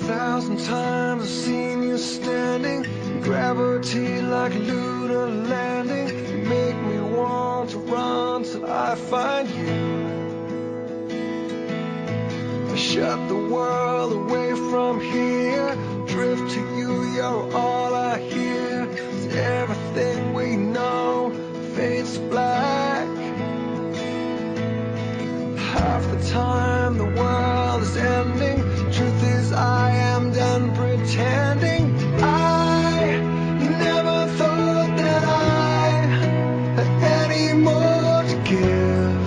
1,000 times I've seen you standing in gravity like a lunar landing. You make me want to run till I find you. I shut the world away from here, drift to you, you're all I hear. 'Cause everything we know fades to black. Half the time the world is ending. Truth is I am done pretending. I never thought that I had any more to give.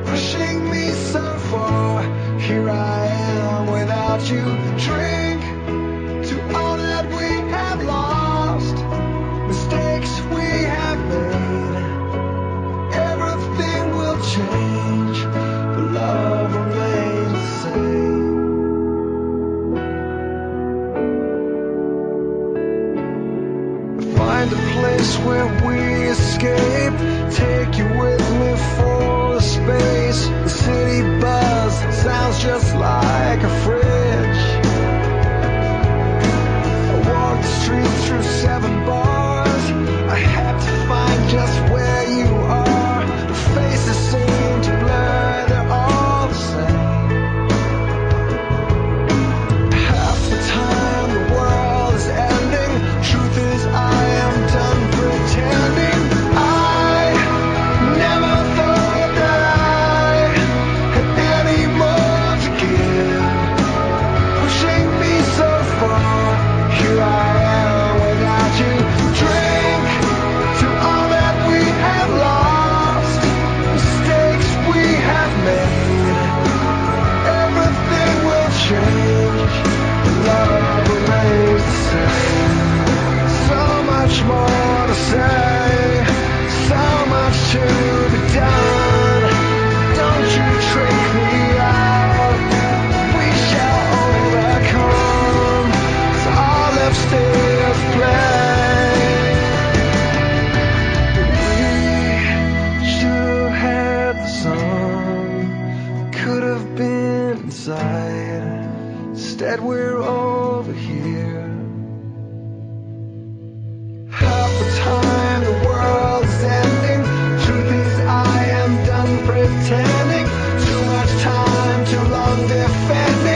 Pushing me so far, here I am without you. Drink to all that we have lost, mistakes we have made. Everything will change, but love remains the same. Find a place where we escape, take you with me for a space. The city buzz sounds just like a fridge. I walked the street through 7 bars. I had to find just where you are. The faces seem to blur, they're all the same. Half the time the world is ending. Truth is I am done pretending. I never thought that I had any more to give. Pushing me so far, here I am without you. Drink to all that we have lost, mistakes we have made. Everything will change, but love remains the same. So much more to say, so much to be done. Don't you trick me out, we shall overcome. So all left still to play. We should have had the sun, could have been inside. Instead we're over here. Half the time the world is ending. Truth is I am done pretending. Too much time, too long defending.